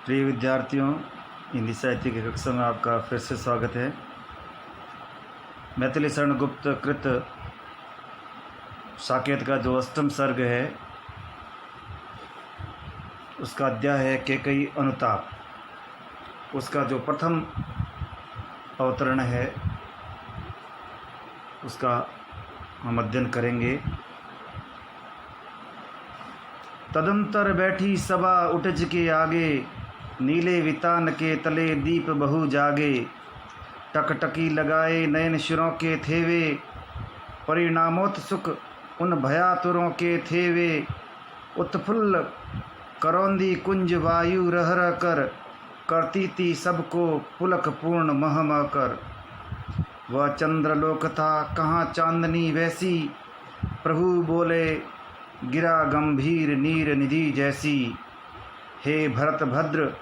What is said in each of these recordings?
प्रिय विद्यार्थियों, हिंदी साहित्य की कक्षा में आपका फिर से स्वागत है। मैथिली शरण गुप्त कृत साकेत का जो अष्टम सर्ग है उसका अध्याय है कैकेयी अनुताप। उसका जो प्रथम अवतरण है उसका हम अध्ययन करेंगे। तदंतर बैठी सभा उठज के आगे, नीले वितान के तले दीप बहु जागे। टकटकी लगाए नयन शिरों के थेवे, परिणामोत्सुक उन भयातुरों के थेवे। उत्फुल्ल करौंदी कुंज वायु रह रह कर, करती थी सबको पुलक पूर्ण मह मह कर। वह चंद्रलोक था कहाँ चांदनी वैसी, प्रभु बोले गिरा गंभीर नीर निधि जैसी। हे भरत भद्र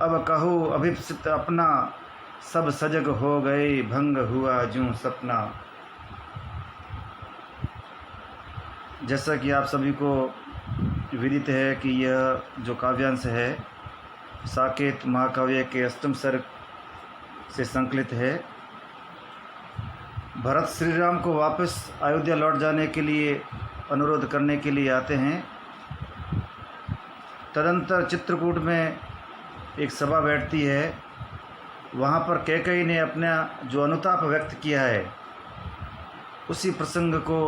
अब कहो अभिप्सित अपना, सब सजग हो गए भंग हुआ जूं सपना। जैसा कि आप सभी को विदित है कि यह जो काव्यांश है साकेत महाकाव्य के अष्टम सर्ग से संकलित है। भरत श्री राम को वापस अयोध्या लौट जाने के लिए अनुरोध करने के लिए आते हैं। तदंतर चित्रकूट में एक सभा बैठती है। वहाँ पर कैकेयी ने अपना जो अनुताप व्यक्त किया है उसी प्रसंग को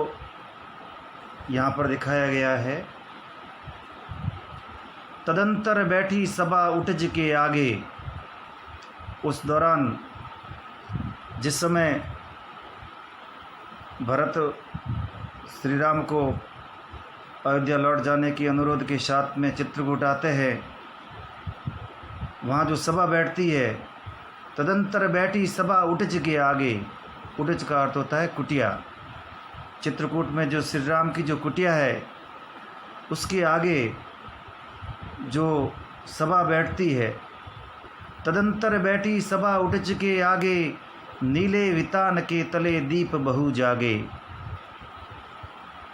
यहाँ पर दिखाया गया है। तदंतर बैठी सभा उठज के आगे, उस दौरान जिस समय भरत श्री राम को अयोध्या लौट जाने की अनुरोध के साथ में चित्रकूट आते हैं, वहाँ जो सभा बैठती है, तदंतर बैठी सभा उठज के आगे। उठज का अर्थ होता है कुटिया। चित्रकूट में जो श्री राम की जो कुटिया है उसके आगे जो सभा बैठती है। तदंतर बैठी सभा उठज के आगे, नीले वितान के तले दीप बहु जागे।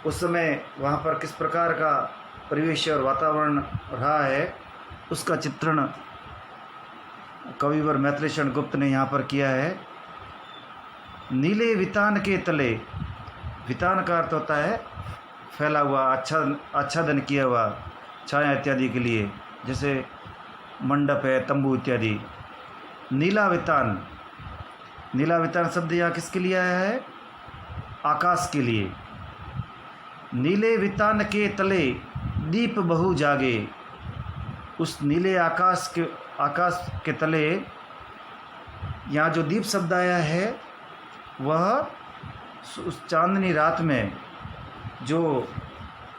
उस समय वहाँ पर किस प्रकार का परिवेश और वातावरण रहा है उसका चित्रण कविवर मैथिली शरण गुप्त ने यहाँ पर किया है। नीले वितान के तले, वितान का अर्थ होता है फैला हुआ, आच्छादन किया हुआ, छाया इत्यादि के लिए, जैसे मंडप है, तंबू इत्यादि। नीला वितान, नीला वितान शब्द यहाँ किसके लिए आया है? आकाश के लिए। नीले वितान के तले दीप बहु जागे। उस नीले आकाश के तले यहाँ जो दीप शब्द आया है वह उस चांदनी रात में जो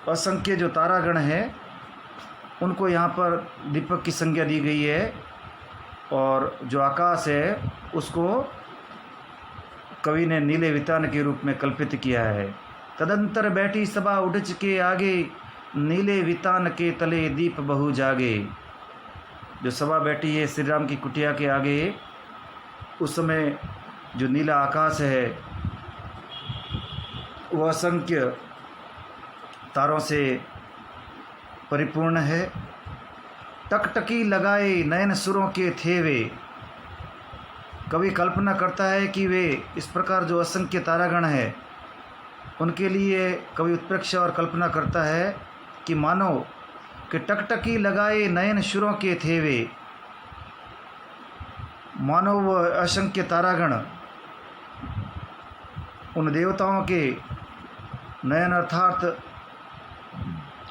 असंख्य जो तारागण है उनको यहाँ पर दीपक की संज्ञा दी गई है। और जो आकाश है उसको कवि ने नीले वितान के रूप में कल्पित किया है। तदंतर बैठी सभा उठज के आगे, नीले वितान के तले दीप बहु जागे। जो सभा बैठी है श्री राम की कुटिया के आगे, उस समय जो नीला आकाश है वह असंख्य तारों से परिपूर्ण है। टकटकी लगाए नयन सुरों के थेवे। कवि कल्पना करता है कि वे इस प्रकार जो असंख्य तारागण है उनके लिए कवि उत्प्रेक्षा और कल्पना करता है कि मानो कि टकटकी लगाए नयन सुरों के थेवे। मानो वह असंख्य तारागण उन देवताओं के नयन अर्थात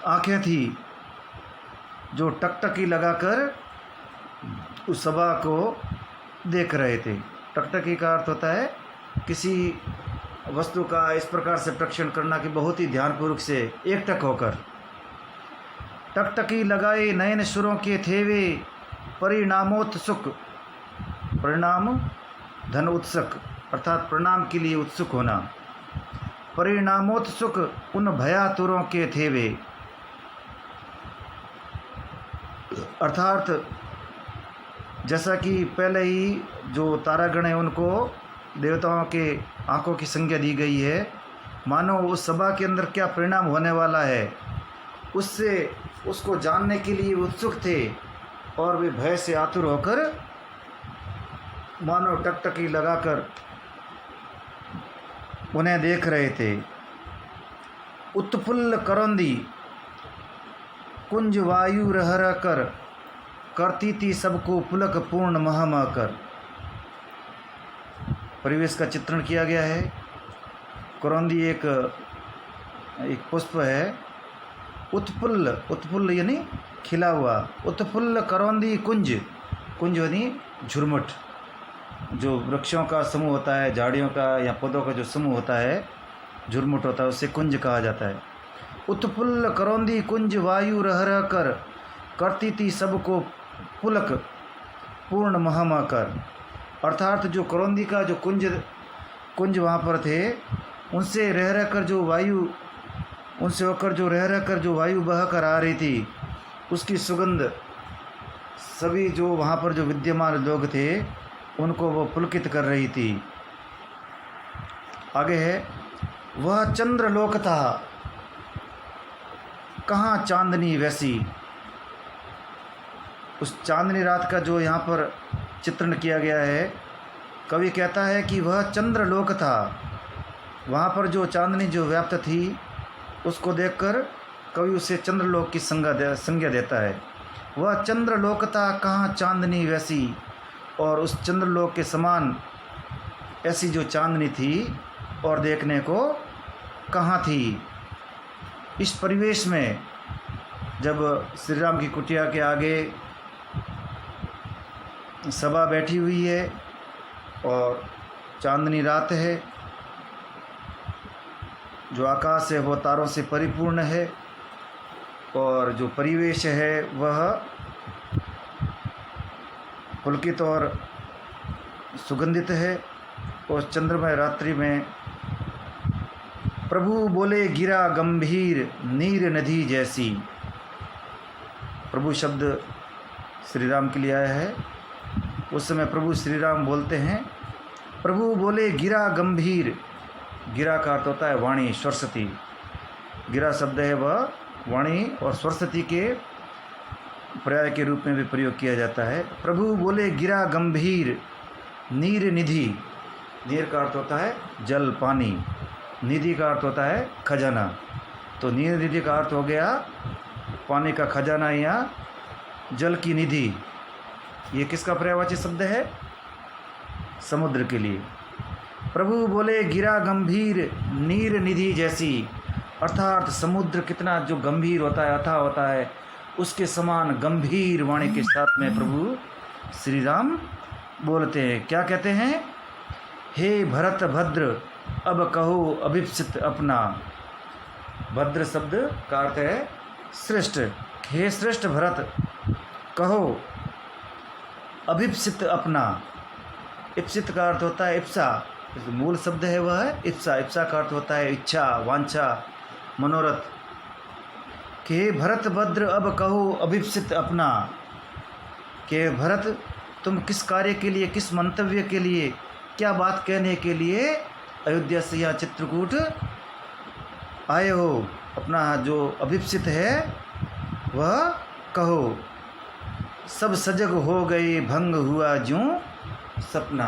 आँखें थी जो टकटकी लगाकर उस सभा को देख रहे थे। टकटकी का अर्थ होता है किसी वस्तु का इस प्रकार से प्रेक्षण करना कि बहुत ही ध्यानपूर्वक से एकटक होकर। टकटकी लगाए नयन सुरों के थेवे, परिणामोत्सुक, परिणाम धन उत्सुक अर्थात परिणाम के लिए उत्सुक होना। परिणामोत्सुक उन भयातुरों के थेवे, अर्थात जैसा कि पहले ही जो तारागण है उनको देवताओं के आंखों की संज्ञा दी गई है, मानो उस सभा के अंदर क्या परिणाम होने वाला है उससे उसको जानने के लिए उत्सुक थे और वे भय से आतुर होकर मानो टकटकी लगाकर उन्हें देख रहे थे। उत्फुल्ल करौंदी कुंज वायु रह रह कर करती थी सबको पुलक पूर्ण मह मह कर। परिवेश का चित्रण किया गया है। करौंदी एक पुष्प है। उत्फुल्ल, उत्फुल्ल यानी खिला हुआ। उत्फुल्ल करौंदी कुंज, कुंज यानी झुरमुट, जो वृक्षों का समूह होता है, झाड़ियों का या पौधों का जो समूह होता है, झुरमुट होता है, उसे कुंज कहा जाता है। उत्फुल्ल करौंदी कुंज वायु रह रह कर करती थी सबको पुलक पूर्ण मह मह कर। अर्थात जो करौंदी का जो कुंज वहाँ पर थे, उनसे रह रह कर जो वायु, उनसे होकर जो रह रह कर जो वायु बह कर आ रही थी, उसकी सुगंध सभी जो वहाँ पर जो विद्यमान लोग थे उनको वो पुलकित कर रही थी। आगे है, वह चंद्रलोक था कहाँ चांदनी वैसी। उस चांदनी रात का जो यहाँ पर चित्रण किया गया है, कवि कहता है कि वह चंद्रलोक था, वहाँ पर जो चांदनी जो व्याप्त थी उसको देखकर कवि उसे चंद्रलोक की संज्ञा देता है। वह चंद्रलोक था कहाँ चांदनी वैसी, और उस चंद्रलोक के समान ऐसी जो चांदनी थी और देखने को कहाँ थी। इस परिवेश में जब श्री राम की कुटिया के आगे सभा बैठी हुई है और चांदनी रात है, जो आकाश है वो तारों से परिपूर्ण है, और जो परिवेश है वह पुलकित और सुगंधित है। और चंद्रमय रात्रि में प्रभु बोले गिरा गंभीर नीर नदी जैसी। प्रभु शब्द श्री राम के लिए आया है। उस समय प्रभु श्री राम बोलते हैं, प्रभु बोले गिरा गंभीर। गिरा का अर्थ होता है वाणी, सरस्वती। गिरा शब्द है वह वाणी और सरस्वती के पर्याय के रूप में भी प्रयोग किया जाता है। प्रभु बोले गिरा गंभीर नीर निधि। नीर का अर्थ होता है जल, पानी। निधि का अर्थ होता है खजाना। तो नीर निधि का अर्थ हो गया पानी का खजाना या जल की निधि। ये किसका पर्यायवाची शब्द है? समुद्र के लिए। प्रभु बोले गिरा गंभीर नीर निधि जैसी, अर्थात समुद्र कितना जो गंभीर होता है, अथाह होता है, उसके समान गंभीर वाणी के साथ में प्रभु श्री राम बोलते हैं। क्या कहते हैं? हे भरत भद्र अब कहो अभिप्सित अपना। भद्र शब्द का अर्थ है श्रेष्ठ। हे श्रेष्ठ भरत कहो अभिप्सित अपना। इप्सित का अर्थ होता है इप्सा। मूल शब्द है वह है इप्सा। इप्सा का अर्थ होता है इच्छा, वांछा, मनोरथ। कि हे भरत भद्र अब कहो अभिप्सित अपना। कि भरत तुम किस कार्य के लिए, किस मंतव्य के लिए, क्या बात कहने के लिए अयोध्या से यहाँ चित्रकूट आए हो? अपना जो अभिप्सित है वह कहो। सब सजग हो गए भंग हुआ ज्यों सपना।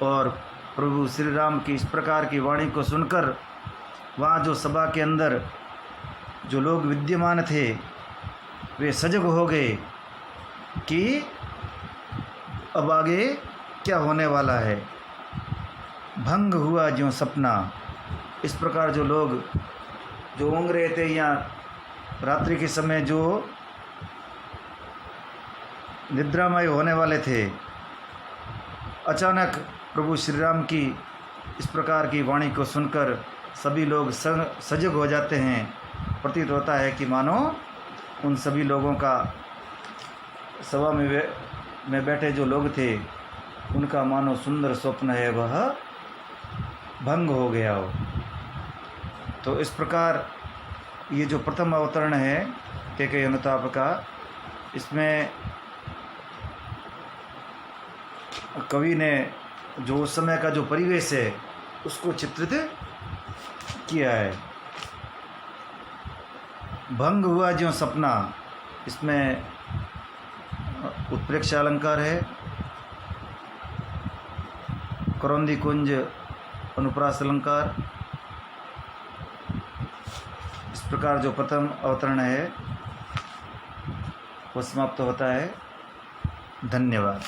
और प्रभु श्री राम की इस प्रकार की वाणी को सुनकर वहाँ जो सभा के अंदर जो लोग विद्यमान थे वे सजग हो गए कि अब आगे क्या होने वाला है। भंग हुआ ज्यों सपना। इस प्रकार जो लोग जो ऊँघ रहे थे या रात्रि के समय जो निद्रामय होने वाले थे, अचानक प्रभु श्री राम की इस प्रकार की वाणी को सुनकर सभी लोग सजग हो जाते हैं। प्रतीत होता है कि मानो उन सभी लोगों का सभा में बैठे जो लोग थे उनका मानो सुंदर स्वप्न है वह भंग हो गया हो। तो इस प्रकार ये जो प्रथम अवतरण है केकई अनुताप का, इसमें कवि ने जो उस समय का जो परिवेश है उसको चित्रित किया है। भंग हुआ ज्यों सपना, इसमें उत्प्रेक्ष अलंकार है। करौंदी कुंज अनुप्रास अलंकार। इस प्रकार जो प्रथम अवतरण है वो समाप्त होता है। धन्यवाद।